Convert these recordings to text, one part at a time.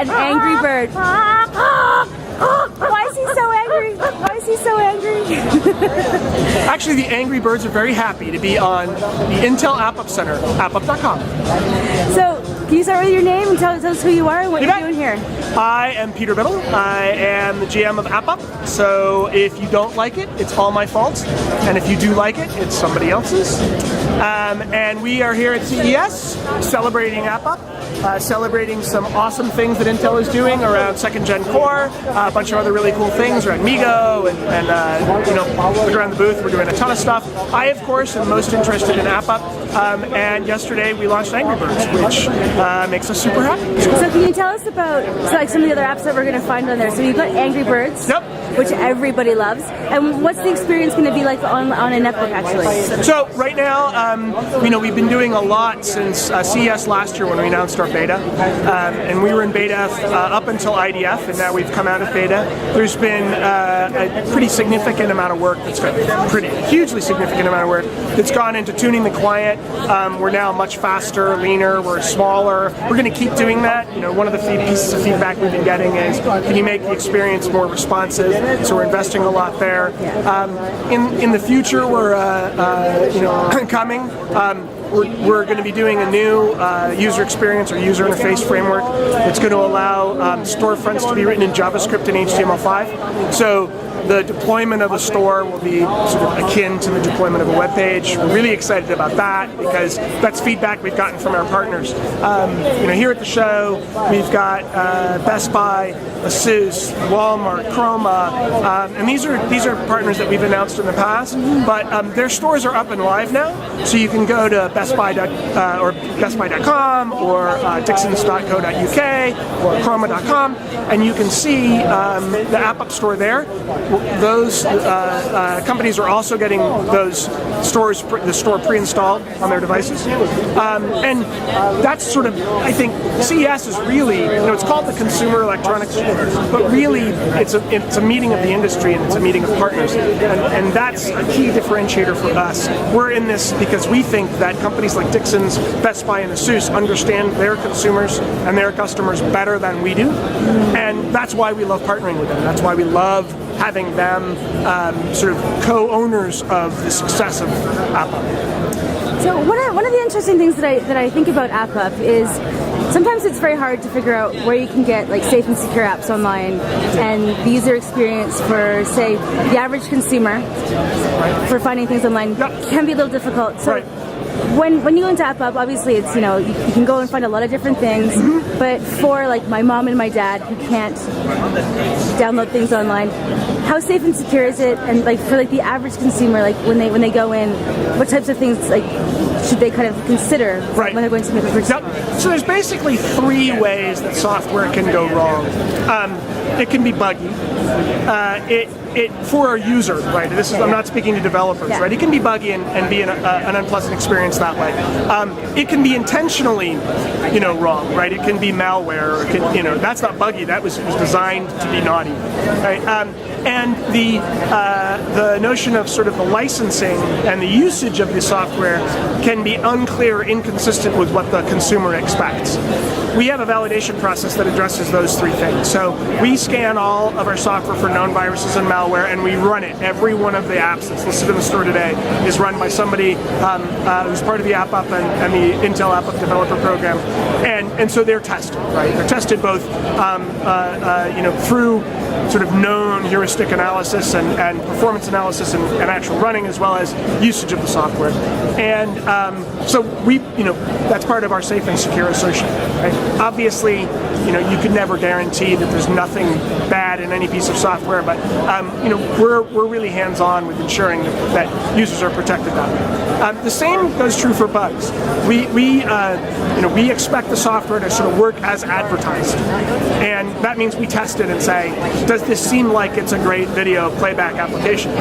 an angry bird. Why is he so angry? Why is he so angry? Actually, the Angry Birds are very happy to be on the Intel AppUp Center, AppUp.com. So, can you start with your name and tell us who you are and what you're doing here? I am Peter Biddle. I am the GM of AppUp. So if you don't like it, it's all my fault. And if you do like it, it's somebody else's. And we are here at CES celebrating AppUp. Celebrating some awesome things that Intel is doing around second gen core, a bunch of other really cool things around Migo, and you know, look around the booth, we're doing a ton of stuff. I, of course, am most interested in AppUp, and yesterday we launched Angry Birds, which makes us super happy. So can you tell us about like some of the other apps that we're going to find on there? So you've got Angry Birds, yep, which everybody loves, and what's the experience going to be like on a netbook actually? So right now, you know, we've been doing a lot since CES last year when we announced our beta, and we were in beta up until IDF, and now we've come out of beta. There's been a pretty significant amount of work that's got hugely significant amount of work that's gone into tuning the client. We're now much faster, leaner, we're smaller. We're going to keep doing that. You know, one of the pieces of feedback we've been getting is, can you make the experience more responsive? So we're investing a lot there. In the future, we're you know, coming. We're going to be doing a new user experience or user interface framework that's going to allow storefronts to be written in JavaScript and HTML5. So the deployment of a store will be sort of akin to the deployment of a web page. We're really excited about that because that's feedback we've gotten from our partners. You know, here at the show, we've got Best Buy, ASUS, Walmart, Chroma, and these are partners that we've announced in the past. But their stores are up and live now, so you can go to bestbuy.com or dixons.co.uk or chroma.com, and you can see the AppUp store there. Those companies are also getting the store pre-installed on their devices, and that's sort of, I think, CES is really, you know, it's called the Consumer Electronics Show, but really it's a meeting of the industry and it's a meeting of partners, and that's a key differentiator for us. We're in this because we think that companies like Dixons, Best Buy, and ASUS understand their consumers and their customers better than we do, and that's why we love partnering with them. That's why we love having them sort of co-owners of the success of AppUp. So one of the interesting things that I think about AppUp is sometimes it's very hard to figure out where you can get like safe and secure apps online, and the user experience for, say, the average consumer for finding things online can be a little difficult. So when you go into AppUp, obviously it's, you know, you can go and find a lot of different things, but for like my mom and my dad who can't download things online, how safe and secure is it? And like for like the average consumer, like when they go in, what types of things like should they kind of consider when they're going to make a purchase? So there's basically three ways that software can go wrong. It can be buggy. For a user, right? I'm not speaking to developers, right? It can be buggy and be an unpleasant experience that way. It can be intentionally, you know, wrong, right? It can be malware, or it can, you know, that's not buggy. That was designed to be naughty, right? And the notion of sort of the licensing and the usage of the software can be unclear or inconsistent with what the consumer expects. We have a validation process that addresses those three things. So we scan all of our software for known viruses and malware, and we run it. Every one of the apps that's listed in the store today is run by somebody who's part of the AppUp and the Intel AppUp developer program, and so they're tested, right? They're tested both, you know, through sort of known heuristic analysis and performance analysis and actual running, as well as usage of the software. And so we, you know, that's part of our safe and secure assertion, right? Obviously, you know, you can never guarantee that there's nothing bad in any piece of software, but you know, we're really hands-on with ensuring that users are protected that way. The same goes true for bugs. We you know, we expect the software to sort of work as advertised, and that means we test it and say, does this seem like it's a great video playback application?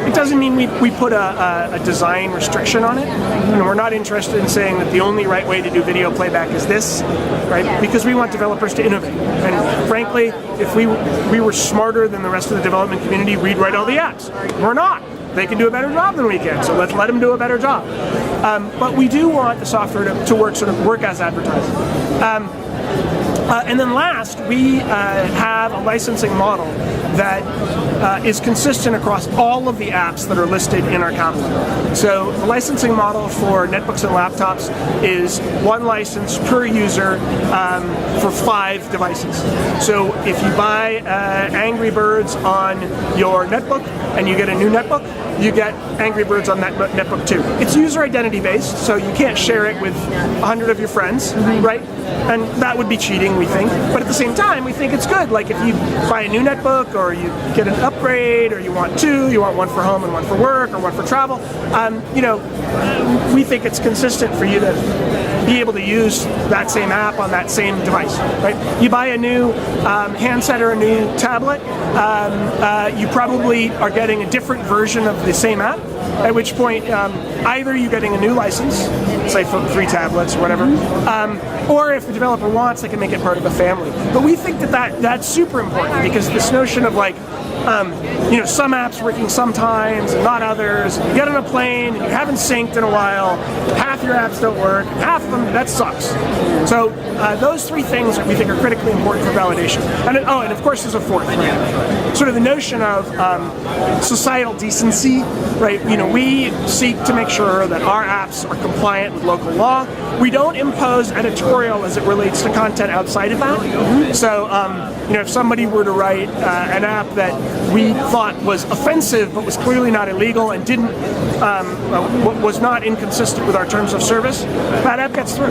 It doesn't mean we put a design restriction on it. You know, we're not interested in saying that the only right way to do video playback is this, right? Because we want developers to innovate. And frankly, if we were smarter than the rest of the development community, we'd write all the apps. We're not. They can do a better job than we can, so let's let them do a better job. But we do want the software to work as advertised. And then last, we have a licensing model that is consistent across all of the apps that are listed in our catalog. So the licensing model for netbooks and laptops is one license per user for 5 devices. So if you buy Angry Birds on your netbook and you get a new netbook, you get Angry Birds on that netbook too. It's user identity based, so you can't share it with 100 of your friends, right? And that would be cheating, we think. But at the same time, we think it's good. Like if you buy a new netbook, or you get an upgrade, or you want 2, you want one for home and one for work, or one for travel, we think it's consistent for you to be able to use that same app on that same device, right? You buy a new handset or a new tablet, you probably are getting a different version of the same app, at which point either you're getting a new license, say for 3 tablets or whatever, or if the developer wants, they can make it part of the family. But we think that's super important, because this notion of like, some apps working sometimes and not others. You get on a plane and you haven't synced in a while, half your apps don't work, half of them, that sucks. So those 3 things we think are critically important for validation. And of course there's a 4th, right? Sort of the notion of societal decency, right? We seek to make sure that our apps are compliant with local law. We don't impose editorial as it relates to content outside of that. So, if somebody were to write an app that we thought was offensive but was clearly not illegal and didn't was not inconsistent with our terms of service, that app gets through.